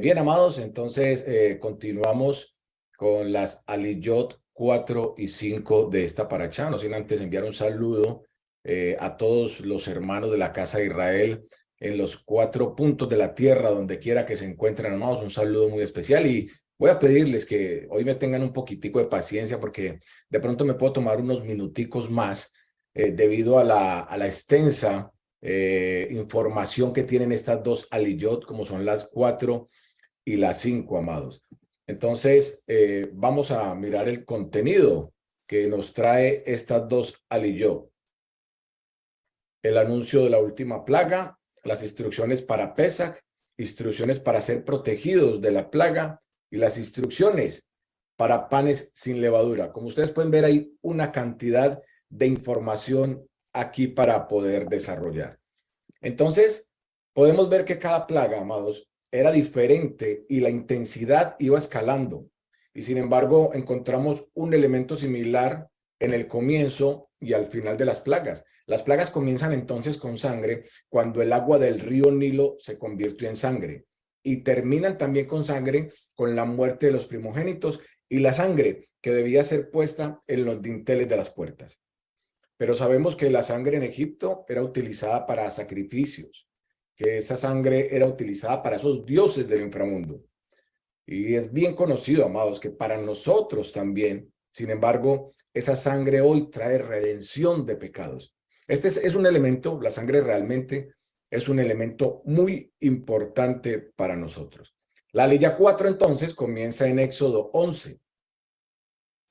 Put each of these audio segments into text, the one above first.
Bien, amados, entonces continuamos con las Aliyot 4 y 5 de esta paracha. No sin antes enviar un saludo a todos los hermanos de la casa de Israel en los 4 puntos de la tierra, donde quiera que se encuentren, amados. Un saludo muy especial y voy a pedirles que hoy me tengan un poquitico de paciencia porque de pronto me puedo tomar unos minuticos más debido a la extensa información que tienen estas dos Aliyot, como son las 4 y las 5, amados. Entonces, vamos a mirar el contenido que nos trae estas dos aliyot. El anuncio de la última plaga, las instrucciones para Pesach, instrucciones para ser protegidos de la plaga y las instrucciones para panes sin levadura. Como ustedes pueden ver, hay una cantidad de información aquí para poder desarrollar. Entonces, podemos ver que cada plaga, amados, era diferente y la intensidad iba escalando. Y sin embargo, encontramos un elemento similar en el comienzo y al final de las plagas. Las plagas comienzan entonces con sangre cuando el agua del río Nilo se convirtió en sangre y terminan también con sangre con la muerte de los primogénitos y la sangre que debía ser puesta en los dinteles de las puertas. Pero sabemos que la sangre en Egipto era utilizada para sacrificios, que esa sangre era utilizada para esos dioses del inframundo. Y es bien conocido, amados, que para nosotros también, sin embargo, esa sangre hoy trae redención de pecados. Este es un elemento, la sangre realmente es un elemento muy importante para nosotros. La ley 4 entonces comienza en Éxodo 11,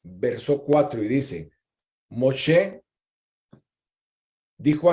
verso 4 y dice, Moshe dijo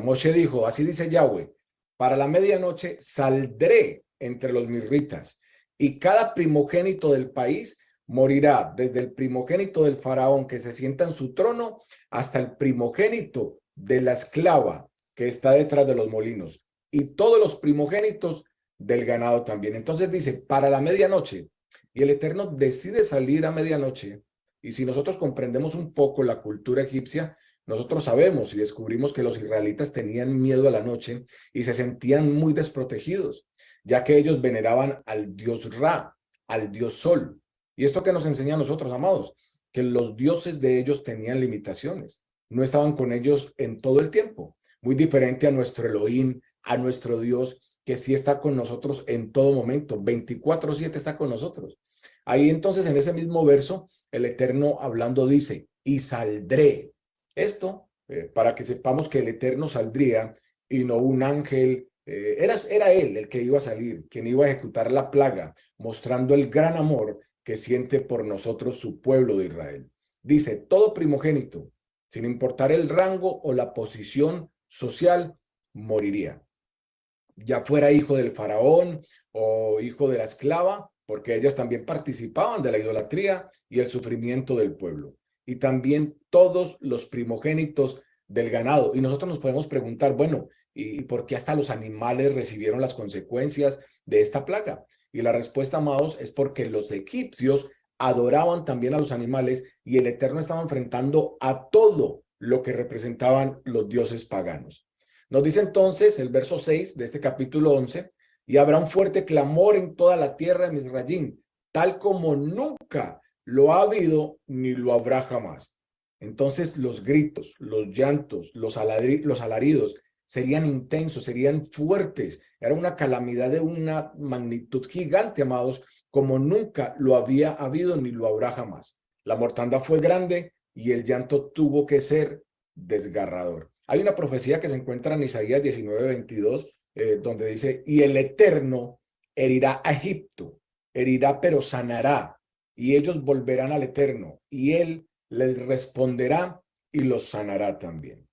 Moshe dijo, así dice Yahweh, para la medianoche saldré entre los mirritas y cada primogénito del país morirá, desde el primogénito del faraón que se sienta en su trono hasta el primogénito de la esclava que está detrás de los molinos y todos los primogénitos del ganado también. Entonces dice, para la medianoche, y el Eterno decide salir a medianoche. Y si nosotros comprendemos un poco la cultura egipcia, nosotros sabemos y descubrimos que los israelitas tenían miedo a la noche y se sentían muy desprotegidos, ya que ellos veneraban al dios Ra, al dios Sol. Y esto que nos enseña a nosotros, amados, que los dioses de ellos tenían limitaciones, no estaban con ellos en todo el tiempo, muy diferente a nuestro Elohim, a nuestro Dios, que sí está con nosotros en todo momento, 24/7 está con nosotros. Ahí entonces en ese mismo verso, el Eterno hablando dice, y saldré. Esto para que sepamos que el Eterno saldría y no un ángel. Era él el que iba a salir, quien iba a ejecutar la plaga, mostrando el gran amor que siente por nosotros su pueblo de Israel. Dice, todo primogénito, sin importar el rango o la posición social, moriría. Ya fuera hijo del faraón o hijo de la esclava, porque ellas también participaban de la idolatría y el sufrimiento del pueblo. Y también todos los primogénitos del ganado. Y nosotros nos podemos preguntar, bueno, ¿y por qué hasta los animales recibieron las consecuencias de esta plaga? Y la respuesta, amados, es porque los egipcios adoraban también a los animales y el Eterno estaba enfrentando a todo lo que representaban los dioses paganos. Nos dice entonces el verso 6 de este capítulo 11, y habrá un fuerte clamor en toda la tierra de Misrayim, tal como nunca lo ha habido ni lo habrá jamás. Entonces los gritos, los llantos, los alaridos serían intensos, serían fuertes. Era una calamidad de una magnitud gigante, amados, como nunca lo había habido ni lo habrá jamás. La mortandad fue grande y el llanto tuvo que ser desgarrador. Hay una profecía que se encuentra en Isaías 19:22, donde dice, y el Eterno herirá a Egipto, herirá pero sanará, y ellos volverán al Eterno, y él les responderá y los sanará también.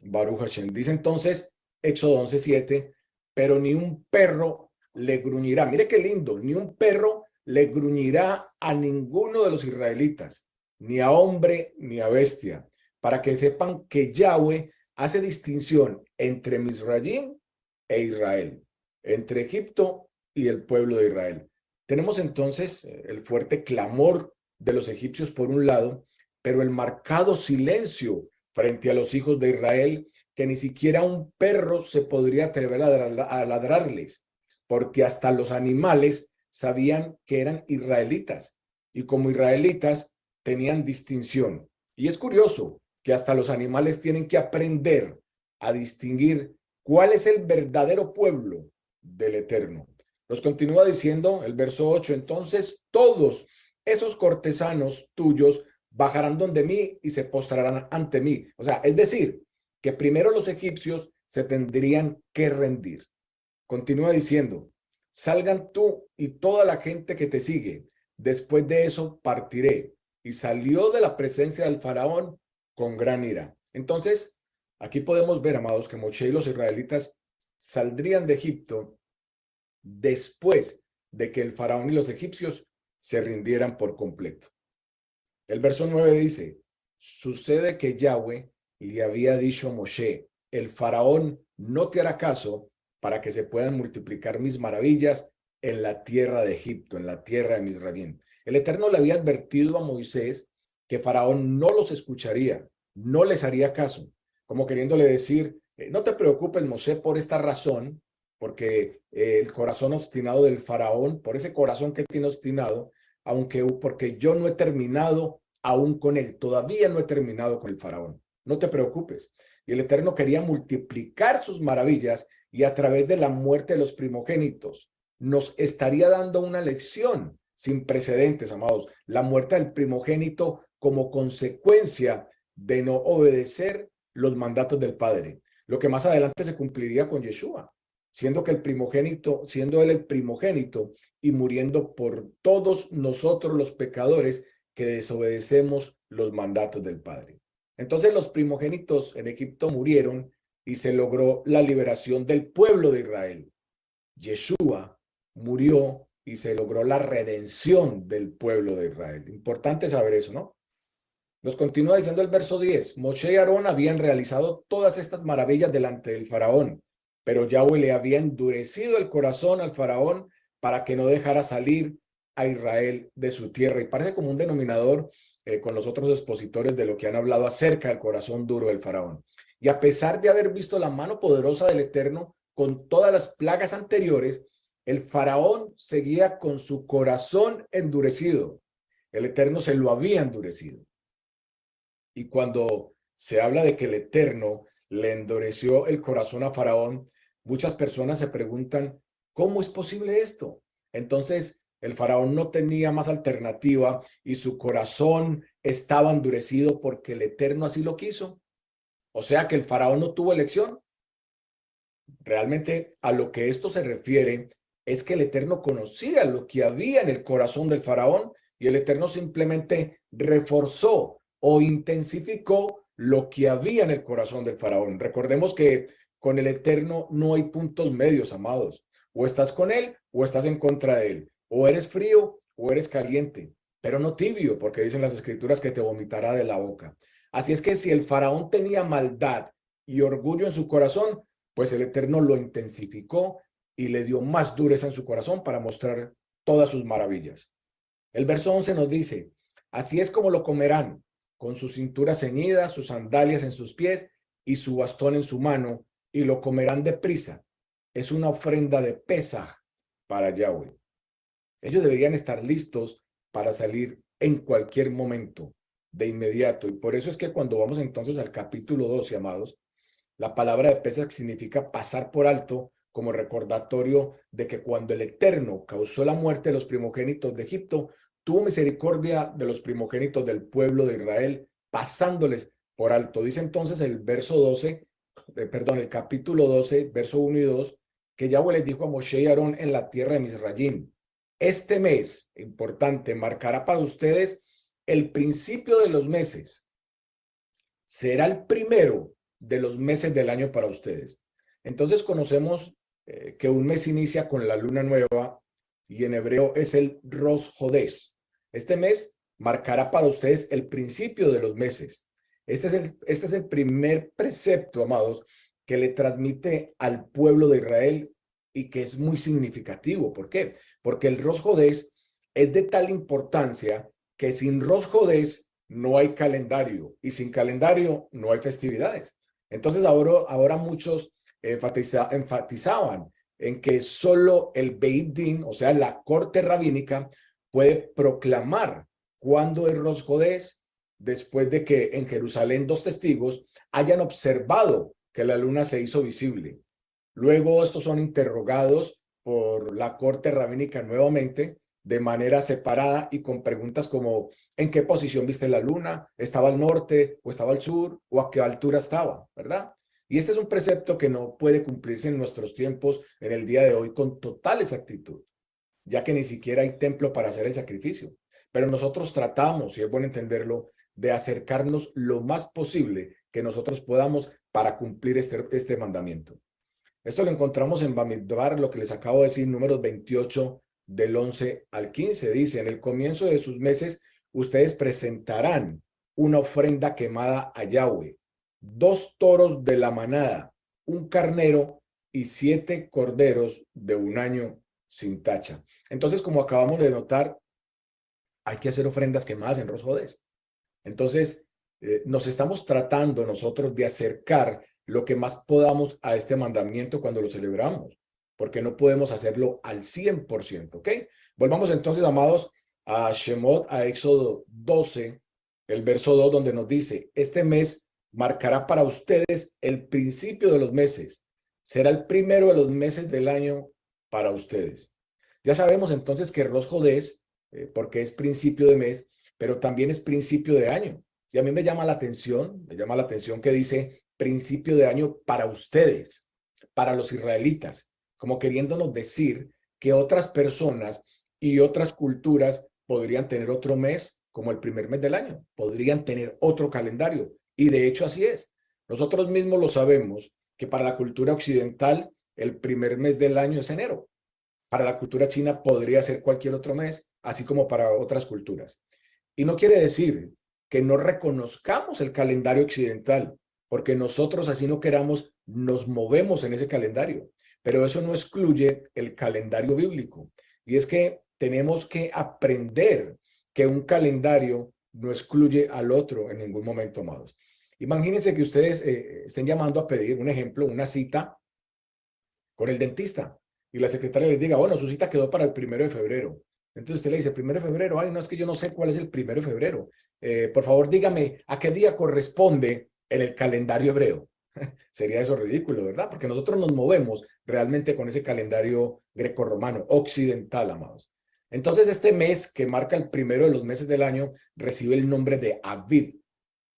Baruch Hashem. Dice entonces, Éxodo 11:7, pero ni un perro le gruñirá. Mire qué lindo, ni un perro le gruñirá a ninguno de los israelitas, ni a hombre ni a bestia, para que sepan que Yahweh hace distinción entre Misrayim e Israel, entre Egipto y el pueblo de Israel. Tenemos entonces el fuerte clamor de los egipcios por un lado, pero el marcado silencio frente a los hijos de Israel, que ni siquiera un perro se podría atrever a ladrarles. porque hasta los animales sabían que eran israelitas y como israelitas tenían distinción. Y es curioso que hasta los animales tienen que aprender a distinguir cuál es el verdadero pueblo del Eterno. Nos continúa diciendo el verso 8, entonces todos esos cortesanos tuyos bajarán donde mí y se postrarán ante mí. O sea, es decir, que primero los egipcios se tendrían que rendir. Continúa diciendo, salgan tú y toda la gente que te sigue. Después de eso partiré. Y salió de la presencia del faraón con gran ira. Entonces, aquí podemos ver, amados, que Moshe y los israelitas saldrían de Egipto después de que el faraón y los egipcios se rindieran por completo. El verso 9 dice, sucede que Yahweh le había dicho a Moshe, el faraón no te hará caso para que se puedan multiplicar mis maravillas en la tierra de Egipto, en la tierra de Misraim. El Eterno le había advertido a Moisés que Faraón no los escucharía, no les haría caso, como queriéndole decir, no te preocupes, Moshe, por esta razón, porque el corazón obstinado del Faraón, por ese corazón que tiene obstinado, porque yo no he terminado aún con él, todavía no he terminado con el Faraón, no te preocupes. Y el Eterno quería multiplicar sus maravillas y a través de la muerte de los primogénitos nos estaría dando una lección sin precedentes, amados. La muerte del primogénito como consecuencia de no obedecer los mandatos del Padre. Lo que más adelante se cumpliría con Yeshua, siendo él el primogénito y muriendo por todos nosotros los pecadores que desobedecemos los mandatos del Padre. Entonces los primogénitos en Egipto murieron y se logró la liberación del pueblo de Israel. Yeshua murió y se logró la redención del pueblo de Israel. Importante saber eso, ¿no? Nos continúa diciendo el verso 10. Moshe y Aarón habían realizado todas estas maravillas delante del faraón, pero Yahweh le había endurecido el corazón al faraón para que no dejara salir a Israel de su tierra. Y parece como un denominador con los otros expositores de lo que han hablado acerca del corazón duro del faraón. Y a pesar de haber visto la mano poderosa del Eterno con todas las plagas anteriores, el faraón seguía con su corazón endurecido. El Eterno se lo había endurecido. Y cuando se habla de que el Eterno le endureció el corazón a Faraón, muchas personas se preguntan, ¿cómo es posible esto? Entonces, el Faraón no tenía más alternativa y su corazón estaba endurecido porque el Eterno así lo quiso. O sea que el Faraón no tuvo elección. Realmente a lo que esto se refiere es que el Eterno conocía lo que había en el corazón del Faraón y el Eterno simplemente reforzó o intensificó lo que había en el corazón del Faraón. Recordemos que con el Eterno no hay puntos medios, amados. O estás con él o estás en contra de él. O eres frío o eres caliente, pero no tibio, porque dicen las escrituras que te vomitará de la boca. Así es que si el Faraón tenía maldad y orgullo en su corazón, pues el Eterno lo intensificó y le dio más dureza en su corazón para mostrar todas sus maravillas. El verso 11 nos dice, así es como lo comerán, con su cintura ceñida, sus sandalias en sus pies y su bastón en su mano, y lo comerán deprisa. Es una ofrenda de Pesaj para Yahweh. Ellos deberían estar listos para salir en cualquier momento, de inmediato. Y por eso es que cuando vamos entonces al capítulo 12, amados, la palabra de Pesaj significa pasar por alto como recordatorio de que cuando el Eterno causó la muerte de los primogénitos de Egipto, tuvo misericordia de los primogénitos del pueblo de Israel, pasándoles por alto. Dice entonces el verso 12, el capítulo 12, verso 1 y 2, que Yahweh les dijo a Moshe y Aarón en la tierra de Misraim, este mes, importante, marcará para ustedes el principio de los meses. Será el primero de los meses del año para ustedes. Entonces conocemos que un mes inicia con la luna nueva y en hebreo es el Rosh Hodés. Este mes marcará para ustedes el principio de los meses. Este es el primer precepto, amados, que le transmite al pueblo de Israel y que es muy significativo. ¿Por qué? Porque el Rosh Hodés es de tal importancia que sin Rosh Hodés no hay calendario y sin calendario no hay festividades. Entonces ahora muchos enfatizaban en que solo el Beit Din, o sea, la corte rabínica, puede proclamar cuándo es Rosh Hodés, después de que en Jerusalén 2 testigos hayan observado que la luna se hizo visible. Luego estos son interrogados por la corte rabínica nuevamente de manera separada y con preguntas como ¿en qué posición viste la luna? ¿Estaba al norte o estaba al sur? ¿O a qué altura estaba? ¿Verdad? Y este es un precepto que no puede cumplirse en nuestros tiempos en el día de hoy con total exactitud, ya que ni siquiera hay templo para hacer el sacrificio. Pero nosotros tratamos, y es bueno entenderlo, de acercarnos lo más posible que nosotros podamos para cumplir este mandamiento. Esto lo encontramos en Bamidbar, lo que les acabo de decir, números 28 del 11 al 15. Dice, en el comienzo de sus meses, ustedes presentarán una ofrenda quemada a Yahweh, 2 toros de la manada, un carnero y 7 corderos de un año sin tacha. Entonces, como acabamos de notar, hay que hacer ofrendas quemadas en Rosh Hodés. Entonces, nos estamos tratando nosotros de acercar lo que más podamos a este mandamiento cuando lo celebramos, porque no podemos hacerlo al 100%, ¿ok? Volvamos entonces, amados, a Shemot, a Éxodo 12, el verso 2, donde nos dice, este mes marcará para ustedes el principio de los meses, será el primero de los meses del año para ustedes. Ya sabemos entonces que Rosh Hodés, porque es principio de mes, pero también es principio de año. Y a mí me llama la atención que dice principio de año para ustedes, para los israelitas, como queriéndonos decir que otras personas y otras culturas podrían tener otro mes como el primer mes del año, podrían tener otro calendario. Y de hecho así es. Nosotros mismos lo sabemos que para la cultura occidental el primer mes del año es enero. Para la cultura china podría ser cualquier otro mes, así como para otras culturas. Y no quiere decir que no reconozcamos el calendario occidental, porque nosotros, así no queramos, nos movemos en ese calendario. Pero eso no excluye el calendario bíblico. Y es que tenemos que aprender que un calendario no excluye al otro en ningún momento, amados. Imagínense que ustedes estén llamando a pedir un ejemplo, una cita con el dentista y la secretaria les diga, bueno, su cita quedó para el 1 de febrero. Entonces usted le dice, 1 de febrero, ay, no, es que yo no sé cuál es el 1 de febrero. Por favor, dígame a qué día corresponde en el calendario hebreo. Sería eso ridículo, ¿verdad? Porque nosotros nos movemos realmente con ese calendario grecorromano, occidental, amados. Entonces, este mes que marca el primero de los meses del año recibe el nombre de Aviv.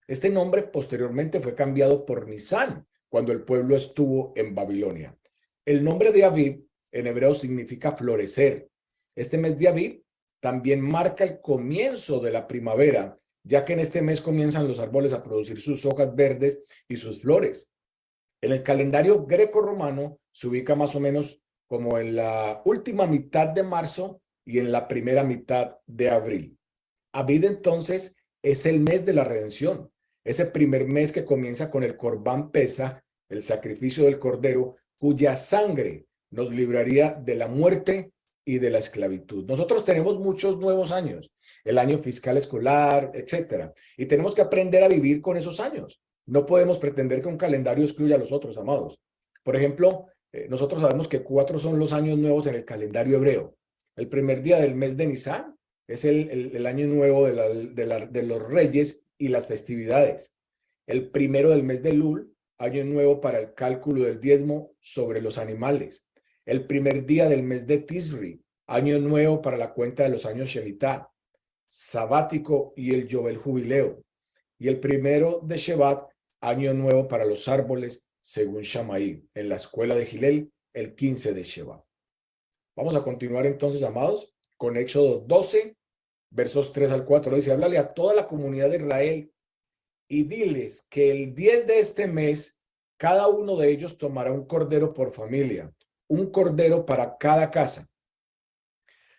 Este nombre posteriormente fue cambiado por Nisan cuando el pueblo estuvo en Babilonia. El nombre de Aviv en hebreo significa florecer. Este mes de Aviv también marca el comienzo de la primavera, ya que en este mes comienzan los árboles a producir sus hojas verdes y sus flores. En el calendario greco-romano se ubica más o menos como en la última mitad de marzo y en la primera mitad de abril. Aviv entonces es el mes de la redención, ese primer mes que comienza con el Corbán Pesaj, el sacrificio del cordero, cuya sangre nos libraría de la muerte y de la esclavitud. Nosotros tenemos muchos nuevos años, el año fiscal escolar, etcétera, y tenemos que aprender a vivir con esos años. No podemos pretender que un calendario excluya a los otros, amados. Por ejemplo, nosotros sabemos que 4 son los años nuevos en el calendario hebreo. El primer día del mes de Nisan es el año nuevo de los reyes y las festividades. El primero del mes de Elul, año nuevo para el cálculo del diezmo sobre los animales. El primer día del mes de Tisri, año nuevo para la cuenta de los años Shemitah, sabático y el Yobel Jubileo. Y el primero de Shevat, año nuevo para los árboles, según Shammai, en la escuela de Gilel, el 15 de Shevat. Vamos a continuar entonces, amados, con Éxodo 12, versos 3 al 4. Dice, háblale a toda la comunidad de Israel y diles que el 10 de este mes, cada uno de ellos tomará un cordero por familia, un cordero para cada casa.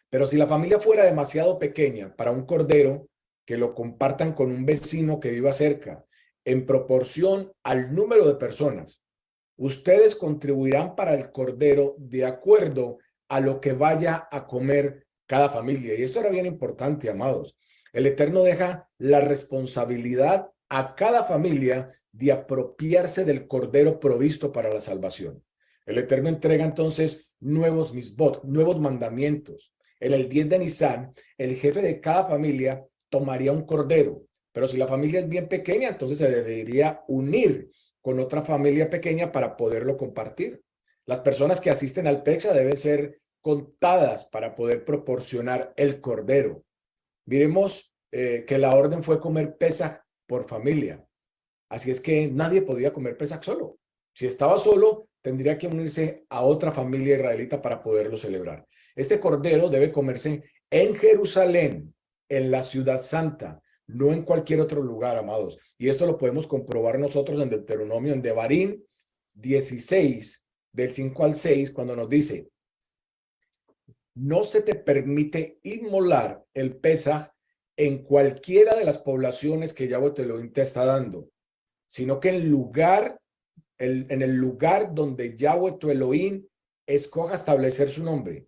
Pero si la familia fuera demasiado pequeña para un cordero, que lo compartan con un vecino que viva cerca, en proporción al número de personas. Ustedes contribuirán para el cordero de acuerdo a lo que vaya a comer cada familia. Y esto era bien importante, amados. El Eterno deja la responsabilidad a cada familia de apropiarse del cordero provisto para la salvación. El Eterno entrega entonces nuevos misbot, nuevos mandamientos. En el 10 de Nisan, el jefe de cada familia tomaría un cordero, pero si la familia es bien pequeña, entonces se debería unir con otra familia pequeña para poderlo compartir. Las personas que asisten al Pexa deben ser contadas para poder proporcionar el cordero. Miremos que la orden fue comer Pesaj por familia. Así es que nadie podía comer Pesaj solo. Si estaba solo, tendría que unirse a otra familia israelita para poderlo celebrar. Este cordero debe comerse en Jerusalén, en la ciudad santa, no en cualquier otro lugar, amados. Y esto lo podemos comprobar nosotros en Deuteronomio, en Devarim 16, del 5 al 6, cuando nos dice: no se te permite inmolar el Pesaj en cualquiera de las poblaciones que Yahweh Elohim te está dando, sino que en el lugar donde Yahweh tu Elohim escoja establecer su nombre.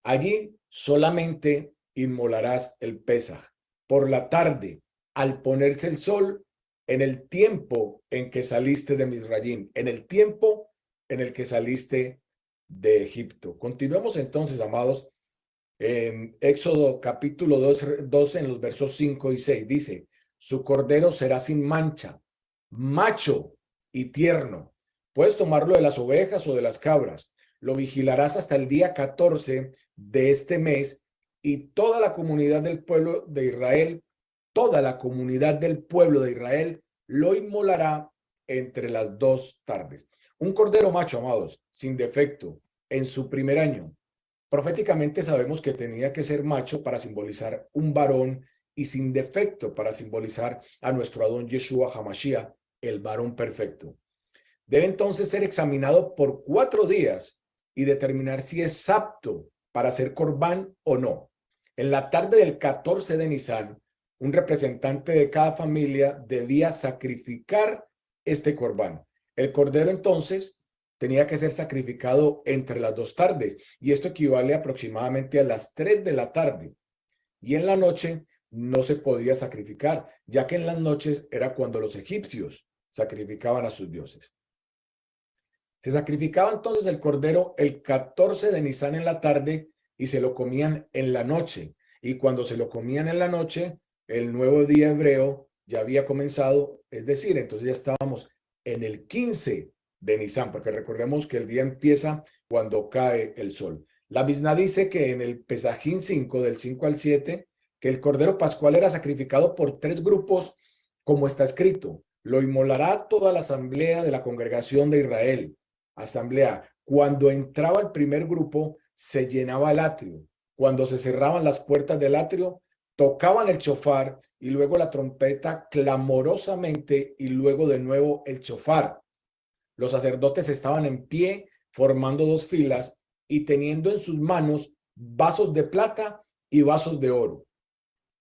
Allí solamente inmolarás el Pesaj por la tarde, al ponerse el sol, en el tiempo en que saliste de Misrayim, en el tiempo en el que saliste de Egipto. Continuemos entonces, amados, en Éxodo capítulo 12, en los versos 5 y 6, dice: su cordero será sin mancha, macho y tierno. Puedes tomarlo de las ovejas o de las cabras. Lo vigilarás hasta el día 14 de este mes, y toda la comunidad del pueblo de Israel, toda la comunidad del pueblo de Israel lo inmolará entre las 2 tardes. Un cordero macho, amados, sin defecto, en su primer año. Proféticamente sabemos que tenía que ser macho para simbolizar un varón y sin defecto para simbolizar a nuestro Adón Yeshua HaMashiach, el varón perfecto. Debe entonces ser examinado por 4 días y determinar si es apto para ser corbán o no. En la tarde del 14 de Nisan, un representante de cada familia debía sacrificar este corbán. El cordero entonces tenía que ser sacrificado entre las 2 tardes, y esto equivale aproximadamente a las 3 de la tarde. Y en la noche no se podía sacrificar, ya que en las noches era cuando los egipcios sacrificaban a sus dioses. Se sacrificaba entonces el cordero el 14 de Nisan en la tarde y se lo comían en la noche. Y cuando se lo comían en la noche, el nuevo día hebreo ya había comenzado, es decir, entonces ya estábamos en el 15 de Nisan, porque recordemos que el día empieza cuando cae el sol. La Misná dice que en el Pesajín 5, del 5 al 7, que el cordero pascual era sacrificado por 3 grupos, como está escrito: lo inmolará toda la asamblea de la congregación de Israel. Asamblea. Cuando entraba el primer grupo, se llenaba el atrio. Cuando se cerraban las puertas del atrio, tocaban el chofar y luego la trompeta clamorosamente, y luego de nuevo el chofar. Los sacerdotes estaban en pie, formando 2 filas y teniendo en sus manos vasos de plata y vasos de oro.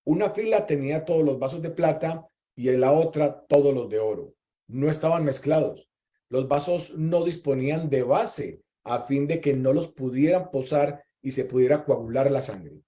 Una fila tenía todos los vasos de plata y en la otra todos los de oro. No estaban mezclados. Los vasos no disponían de base a fin de que no los pudieran posar y se pudiera coagular la sangre.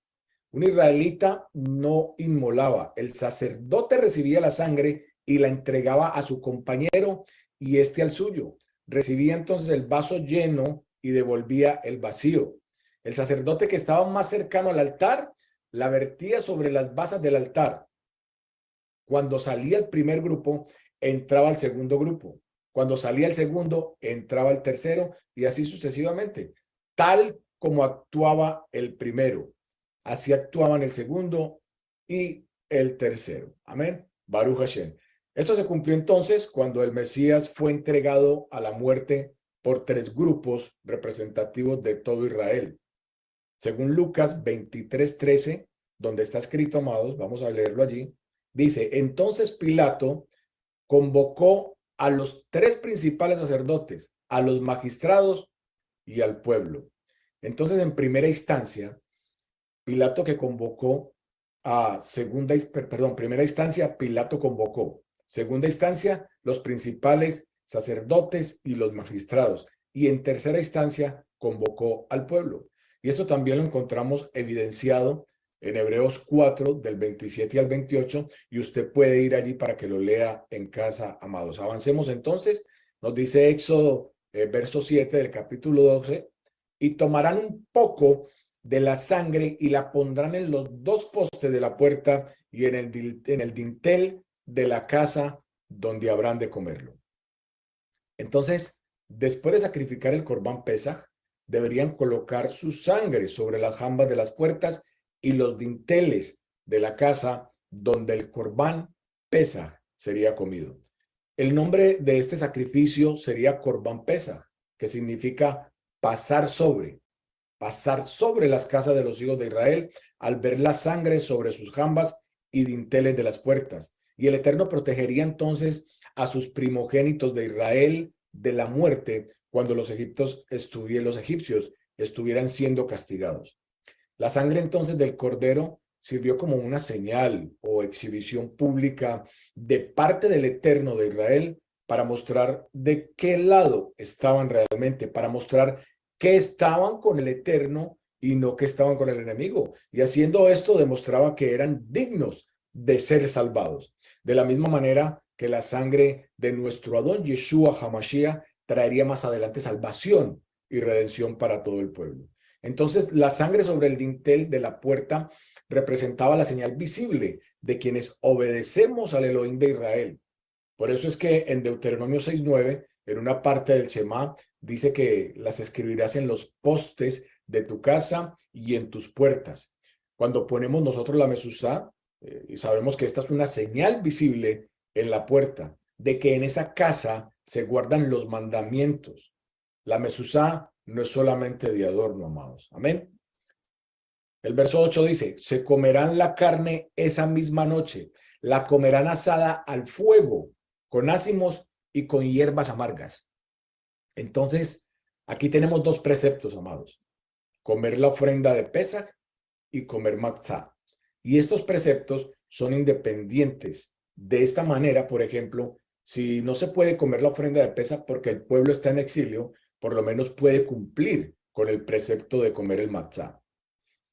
Un israelita no inmolaba. El sacerdote recibía la sangre y la entregaba a su compañero y este al suyo. Recibía entonces el vaso lleno y devolvía el vacío. El sacerdote que estaba más cercano al altar la vertía sobre las basas del altar. Cuando salía el primer grupo, entraba el segundo grupo. Cuando salía el segundo, entraba el tercero, y así sucesivamente, tal como actuaba el primero. Así actuaban el segundo y el tercero. Amén. Baruch Hashem. Esto se cumplió entonces cuando el Mesías fue entregado a la muerte por 3 grupos representativos de todo Israel. Según Lucas 23:13, donde está escrito, amados, vamos a leerlo allí, dice: entonces Pilato convocó a los 3 principales sacerdotes, a los magistrados y al pueblo. Entonces, en primera instancia, Pilato que convocó a primera instancia, Pilato convocó. Segunda instancia, los principales sacerdotes y los magistrados. Y en tercera instancia, convocó al pueblo. Y esto también lo encontramos evidenciado en Hebreos 4, del 27 al 28, y usted puede ir allí para que lo lea en casa, amados. Avancemos entonces. Nos dice Éxodo verso 7 del capítulo 12, y tomarán un poco de la sangre y la pondrán en los dos postes de la puerta y en el dintel de la casa donde habrán de comerlo. Entonces, después de sacrificar el Corbán Pesaj, deberían colocar su sangre sobre las jambas de las puertas y los dinteles de la casa donde el Corbán Pesaj sería comido. El nombre de este sacrificio sería Corbán Pesaj, que significa pasar sobre las casas de los hijos de Israel al ver la sangre sobre sus jambas y dinteles de las puertas. Y el Eterno protegería entonces a sus primogénitos de Israel de la muerte cuando los egipcios estuvieran siendo castigados. La sangre entonces del cordero sirvió como una señal o exhibición pública de parte del Eterno de Israel para mostrar de qué lado estaban realmente, para mostrar que estaban con el Eterno y no que estaban con el enemigo. Y haciendo esto demostraba que eran dignos de ser salvados. De la misma manera que la sangre de nuestro Adón Yeshua HaMashiach traería más adelante salvación y redención para todo el pueblo. Entonces, la sangre sobre el dintel de la puerta representaba la señal visible de quienes obedecemos al Elohim de Israel. Por eso es que en Deuteronomio 6:9, en una parte del Shema, dice que las escribirás en los postes de tu casa y en tus puertas. Cuando ponemos nosotros la mezuzá, y sabemos que esta es una señal visible en la puerta, de que en esa casa se guardan los mandamientos. La mezuzá no es solamente de adorno, amados. Amén. El verso 8 dice, se comerán la carne esa misma noche, la comerán asada al fuego, con ázimos y con hierbas amargas. Entonces, aquí tenemos dos preceptos, amados. Comer la ofrenda de Pesaj y comer matzá. Y estos preceptos son independientes. De esta manera, por ejemplo, si no se puede comer la ofrenda de Pesaj porque el pueblo está en exilio, por lo menos puede cumplir con el precepto de comer el matzá.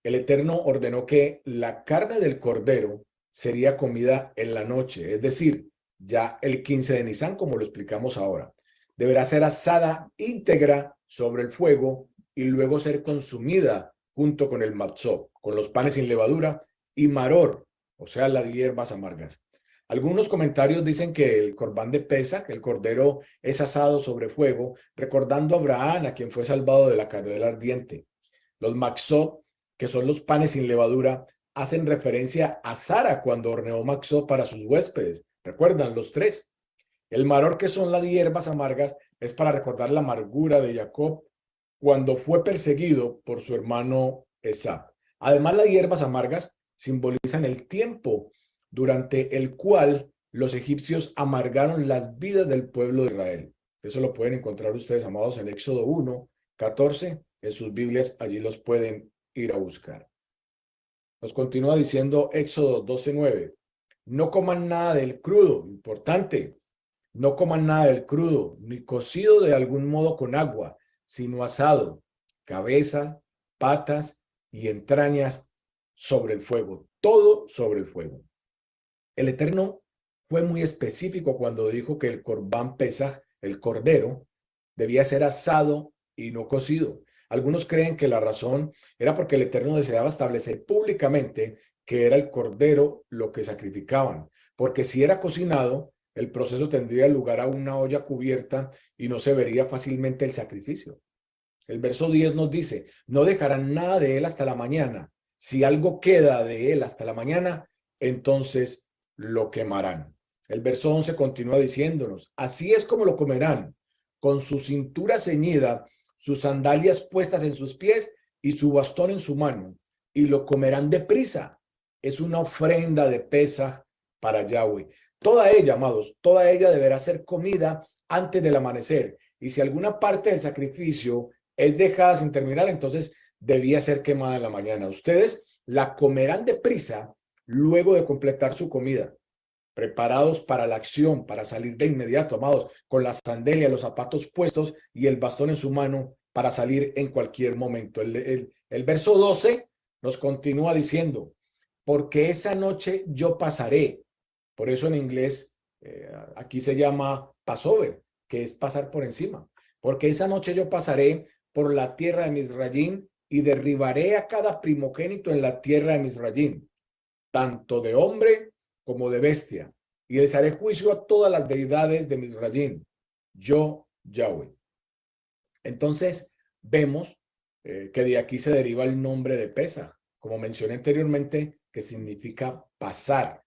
El Eterno ordenó que la carne del cordero sería comida en la noche, es decir, ya el 15 de Nisan, como lo explicamos ahora. Deberá ser asada íntegra sobre el fuego y luego ser consumida junto con el matzó, con los panes sin levadura y maror, o sea, las hierbas amargas. Algunos comentarios dicen que el corbán de Pesaj, el cordero, es asado sobre fuego, recordando a Abraham, a quien fue salvado de la cadena ardiente. Los matzot, que son los panes sin levadura, hacen referencia a Sara cuando horneó matzot para sus huéspedes. ¿Recuerdan los tres? El maror, que son las hierbas amargas, es para recordar la amargura de Jacob cuando fue perseguido por su hermano Esab. Además, las hierbas amargas simbolizan el tiempo durante el cual los egipcios amargaron las vidas del pueblo de Israel. Eso lo pueden encontrar ustedes, amados, en Éxodo 1:14. En sus Biblias, allí los pueden ir a buscar. Nos continúa diciendo Éxodo 12:9. No coman nada del crudo, importante. No coman nada del crudo, ni cocido de algún modo con agua, sino asado, cabeza, patas y entrañas sobre el fuego, todo sobre el fuego. El Eterno fue muy específico cuando dijo que el Corbán Pesaj, el cordero, debía ser asado y no cocido. Algunos creen que la razón era porque el Eterno deseaba establecer públicamente que era el cordero lo que sacrificaban, porque si era cocinado, el proceso tendría lugar a una olla cubierta y no se vería fácilmente el sacrificio. El verso 10 nos dice, no dejarán nada de él hasta la mañana. Si algo queda de él hasta la mañana, entonces lo quemarán. El verso 11 continúa diciéndonos, así es como lo comerán, con su cintura ceñida, sus sandalias puestas en sus pies y su bastón en su mano, y lo comerán deprisa. Es una ofrenda de Pesaj para Yahweh. Toda ella, amados, toda ella deberá ser comida antes del amanecer. Y si alguna parte del sacrificio es dejada sin terminar, entonces debía ser quemada en la mañana. Ustedes la comerán deprisa luego de completar su comida, preparados para la acción, para salir de inmediato, amados, con la sandalia, los zapatos puestos y el bastón en su mano para salir en cualquier momento. El verso 12 nos continúa diciendo, porque esa noche yo pasaré. Por eso en inglés aquí se llama Passover, que es pasar por encima. porque esa noche yo pasaré por la tierra de Misrayim y derribaré a cada primogénito en la tierra de Misrayim, tanto de hombre como de bestia, y les haré juicio a todas las deidades de Misrayim, yo, Yahweh. Entonces, vemos que de aquí se deriva el nombre de Pesaj, como mencioné anteriormente, que significa pasar.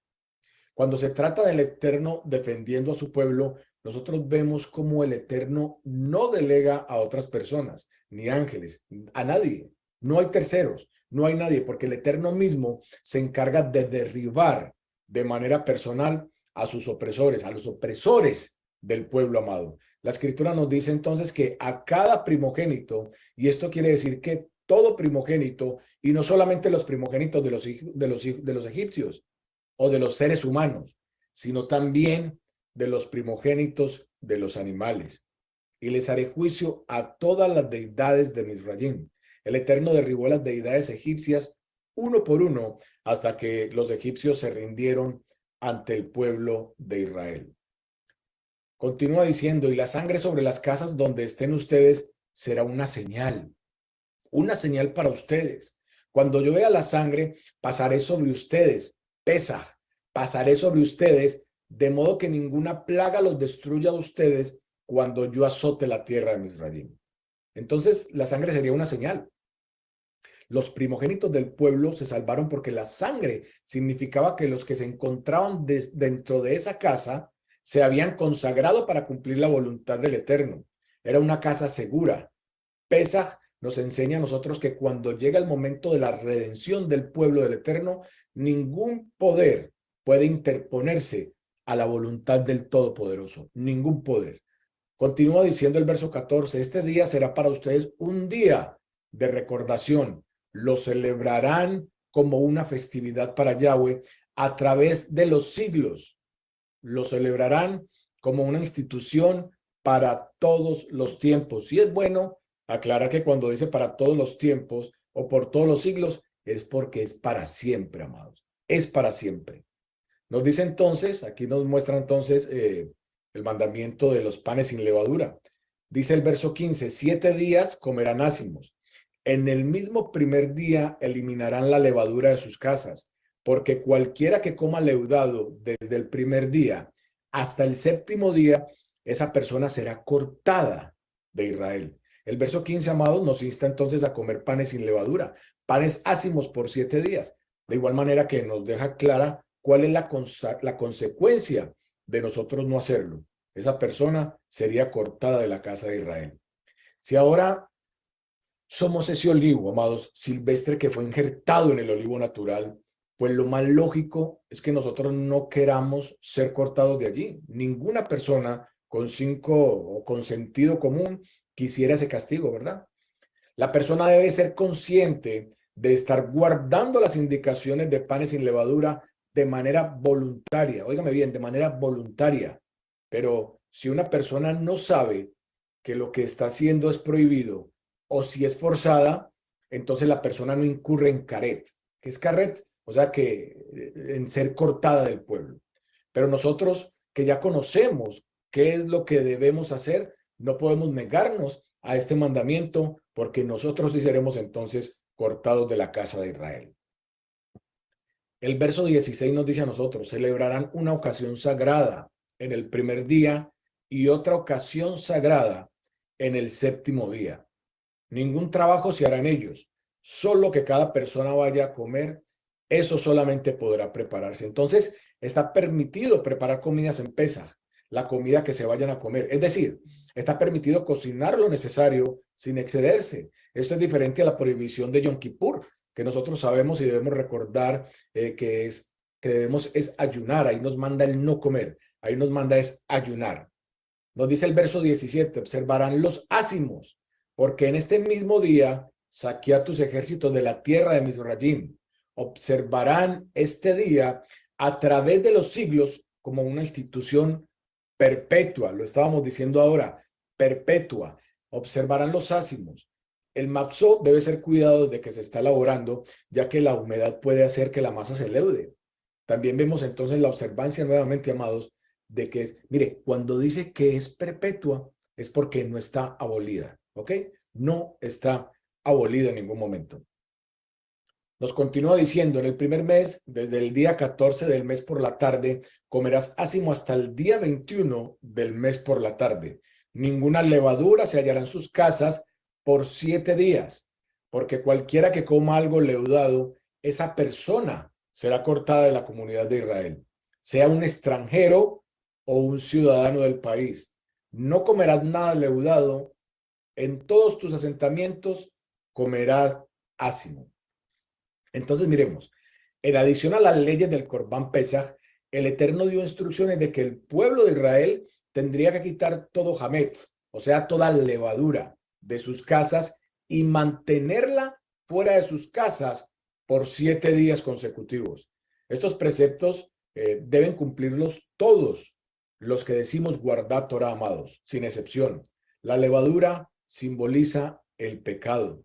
Cuando se trata del Eterno defendiendo a su pueblo, nosotros vemos cómo el Eterno no delega a otras personas, ni ángeles, a nadie. No hay terceros, no hay nadie, porque el Eterno mismo se encarga de derribar de manera personal a sus opresores, a los opresores del pueblo amado. La Escritura nos dice entonces que a cada primogénito, y esto quiere decir que todo primogénito, y no solamente los primogénitos de los egipcios, o de los seres humanos, sino también de los primogénitos de los animales. Y les haré juicio a todas las deidades de Misrayim. El Eterno derribó las deidades egipcias uno por uno hasta que los egipcios se rindieron ante el pueblo de Israel. Continúa diciendo, y la sangre sobre las casas donde estén ustedes será una señal para ustedes. Cuando yo vea la sangre, pasaré sobre ustedes. Pesaj, pasaré sobre ustedes, de modo que ninguna plaga los destruya a ustedes cuando yo azote la tierra de Misrayim. Entonces, la sangre sería una señal. Los primogénitos del pueblo se salvaron porque la sangre significaba que los que se encontraban dentro de esa casa se habían consagrado para cumplir la voluntad del Eterno. Era una casa segura. Pesaj nos enseña a nosotros que cuando llega el momento de la redención del pueblo del Eterno, ningún poder puede interponerse a la voluntad del Todopoderoso. Ningún poder. Continúa diciendo el verso 14, este día será para ustedes un día de recordación. Lo celebrarán como una festividad para Yahweh a través de los siglos. Lo celebrarán como una institución para todos los tiempos. Y es bueno aclarar que cuando dice para todos los tiempos o por todos los siglos, es porque es para siempre, amados. Es para siempre. Nos dice entonces, aquí nos muestra entonces el mandamiento de los panes sin levadura. Dice el verso 15, 7 días comerán ácimos. En el mismo primer día eliminarán la levadura de sus casas, porque cualquiera que coma leudado desde el primer día hasta el séptimo día, esa persona será cortada de Israel. El verso 15, amados, nos insta entonces a comer panes sin levadura, panes ácimos por 7 días. De igual manera que nos deja clara cuál es la consecuencia de nosotros no hacerlo. Esa persona sería cortada de la casa de Israel. Si ahora somos ese olivo, amados, silvestre que fue injertado en el olivo natural, pues lo más lógico es que nosotros no queramos ser cortados de allí. Ninguna persona con sentido común quisiera ese castigo, ¿verdad? La persona debe ser consciente de estar guardando las indicaciones de panes sin levadura de manera voluntaria. Óigame bien, de manera voluntaria. Pero si una persona no sabe que lo que está haciendo es prohibido o si es forzada, entonces la persona no incurre en caret. ¿Qué es caret? O sea, que en ser cortada del pueblo. Pero nosotros que ya conocemos qué es lo que debemos hacer, no podemos negarnos a este mandamiento porque nosotros sí seremos entonces cortados de la casa de Israel. El verso 16 nos dice a nosotros, celebrarán una ocasión sagrada en el primer día y otra ocasión sagrada en el séptimo día. Ningún trabajo se hará en ellos, solo que cada persona vaya a comer, eso solamente podrá prepararse. Entonces, está permitido preparar comidas en Pesaj, la comida que se vayan a comer. Es decir, está permitido cocinar lo necesario sin excederse. Esto es diferente a la prohibición de Yom Kippur, que nosotros sabemos y debemos recordar que debemos es ayunar. Ahí nos manda el no comer, ahí nos manda es ayunar. Nos dice el verso 17, observarán los ácimos, porque en este mismo día saqué a tus ejércitos de la tierra de Misrayim. Observarán este día a través de los siglos como una institución perpetua. Lo estábamos diciendo ahora, perpetua. Observarán los ácimos. El mapsó debe ser cuidado desde que se está elaborando, ya que la humedad puede hacer que la masa se leude. También vemos entonces la observancia nuevamente, amados, de que es, mire, cuando dice que es perpetua, es porque no está abolida, ¿ok? No está abolida en ningún momento. Nos continúa diciendo, en el primer mes, desde el día 14 del mes por la tarde, comerás ácimo hasta el día 21 del mes por la tarde. Ninguna levadura se hallará en sus casas por 7 días, porque cualquiera que coma algo leudado, esa persona será cortada de la comunidad de Israel, sea un extranjero o un ciudadano del país. No comerás nada leudado, en todos tus asentamientos comerás ácimo. Entonces, miremos, en adición a las leyes del Corbán Pesaj, el Eterno dio instrucciones de que el pueblo de Israel tendría que quitar todo hametz, o sea, toda levadura de sus casas y mantenerla fuera de sus casas por 7 días consecutivos. Estos preceptos deben cumplirlos todos los que decimos guardar Torah, amados, sin excepción. La levadura simboliza el pecado.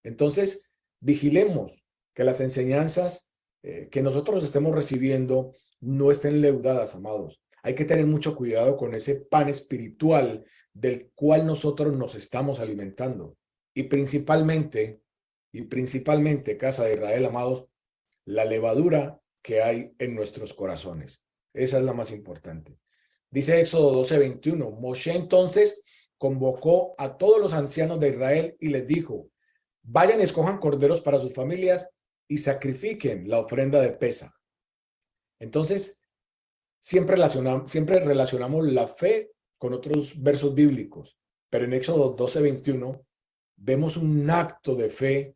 Entonces, vigilemos que las enseñanzas que nosotros estemos recibiendo no estén leudadas, amados. Hay que tener mucho cuidado con ese pan espiritual del cual nosotros nos estamos alimentando. Y principalmente, casa de Israel, amados, la levadura que hay en nuestros corazones. Esa es la más importante. Dice Éxodo 12:21, Moshe entonces convocó a todos los ancianos de Israel y les dijo, vayan y escojan corderos para sus familias y sacrifiquen la ofrenda de Pesaj. Entonces, siempre relacionamos la fe con otros versos bíblicos, pero en Éxodo 12:21 vemos un acto de fe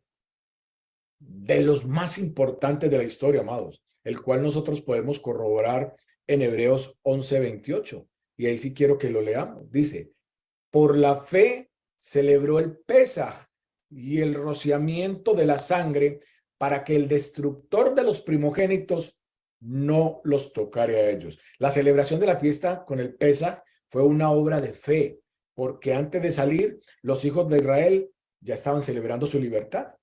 de los más importantes de la historia, amados, el cual nosotros podemos corroborar en Hebreos 11:28. Y ahí sí quiero que lo leamos. Dice, por la fe celebró el Pesaj y el rociamiento de la sangre para que el destructor de los primogénitos no los tocare a ellos. La celebración de la fiesta con el Pesaj fue una obra de fe, porque antes de salir, los hijos de Israel ya estaban celebrando su libertad.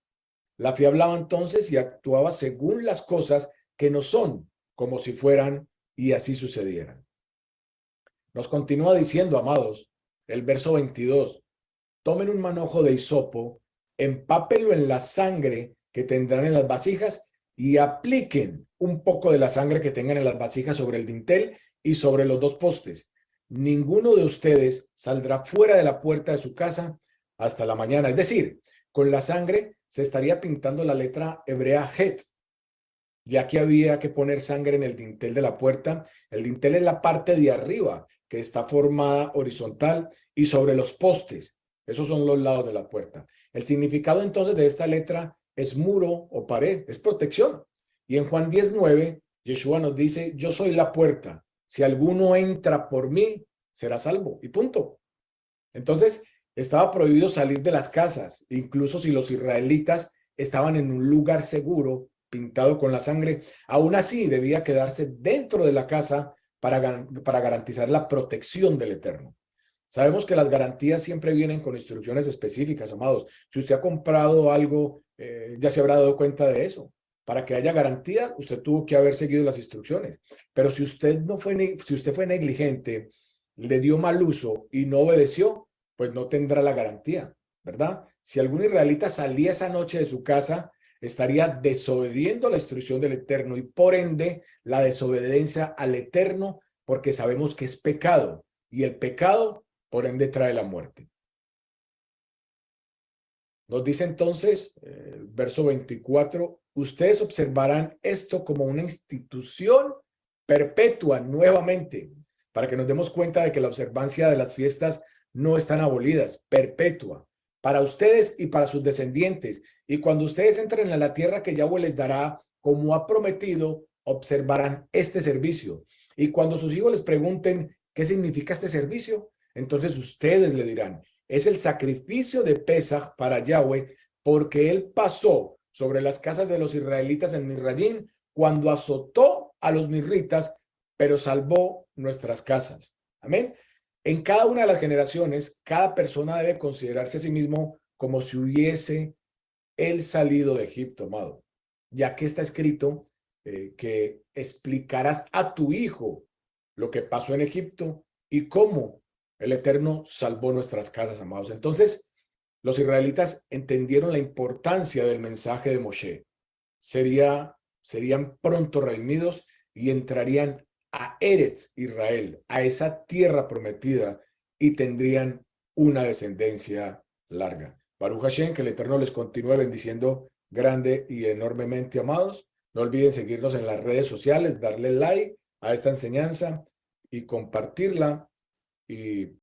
La fe hablaba entonces y actuaba según las cosas que no son, como si fueran y así sucedieran. Nos continúa diciendo, amados, el verso 22, tomen un manojo de hisopo, empápenlo en la sangre que tendrán en las vasijas y apliquen un poco de la sangre que tengan en las vasijas sobre el dintel y sobre los dos postes. Ninguno de ustedes saldrá fuera de la puerta de su casa hasta la mañana. Es decir, con la sangre se estaría pintando la letra hebrea Het, ya que había que poner sangre en el dintel de la puerta. El dintel es la parte de arriba que está formada horizontal y sobre los postes. Esos son los lados de la puerta. El significado entonces de esta letra es muro o pared, es protección. Y en Juan 10:9, Yeshua nos dice, yo soy la puerta. Si alguno entra por mí, será salvo. Y punto. Entonces, estaba prohibido salir de las casas, incluso si los israelitas estaban en un lugar seguro, pintado con la sangre. Aún así, debía quedarse dentro de la casa para garantizar la protección del Eterno. Sabemos que las garantías siempre vienen con instrucciones específicas, amados. Si usted ha comprado algo, ya se habrá dado cuenta de eso. Para que haya garantía, usted tuvo que haber seguido las instrucciones. Pero si usted si usted fue negligente, le dio mal uso y no obedeció, pues no tendrá la garantía, ¿verdad? Si algún israelita salía esa noche de su casa, estaría desobediendo la instrucción del Eterno y por ende la desobediencia al Eterno, porque sabemos que es pecado y el pecado por ende trae la muerte. Nos dice entonces, verso 24, ustedes observarán esto como una institución perpetua nuevamente, para que nos demos cuenta de que la observancia de las fiestas no están abolidas, perpetua, para ustedes y para sus descendientes. Y cuando ustedes entren en la tierra que Yahweh les dará, como ha prometido, observarán este servicio. Y cuando sus hijos les pregunten qué significa este servicio, entonces ustedes le dirán, es el sacrificio de Pesaj para Yahweh, porque él pasó sobre las casas de los israelitas en Misrayim cuando azotó a los mirritas, pero salvó nuestras casas. Amén. En cada una de las generaciones, cada persona debe considerarse a sí mismo como si hubiese él salido de Egipto, amado, ya que está escrito que explicarás a tu hijo lo que pasó en Egipto y cómo El Eterno salvó nuestras casas, amados. Entonces, los israelitas entendieron la importancia del mensaje de Moshe. Serían pronto redimidos y entrarían a Eretz Israel, a esa tierra prometida, y tendrían una descendencia larga. Baruch Hashem, que el Eterno les continúe bendiciendo grande y enormemente, amados. No olviden seguirnos en las redes sociales, darle like a esta enseñanza y compartirla. Y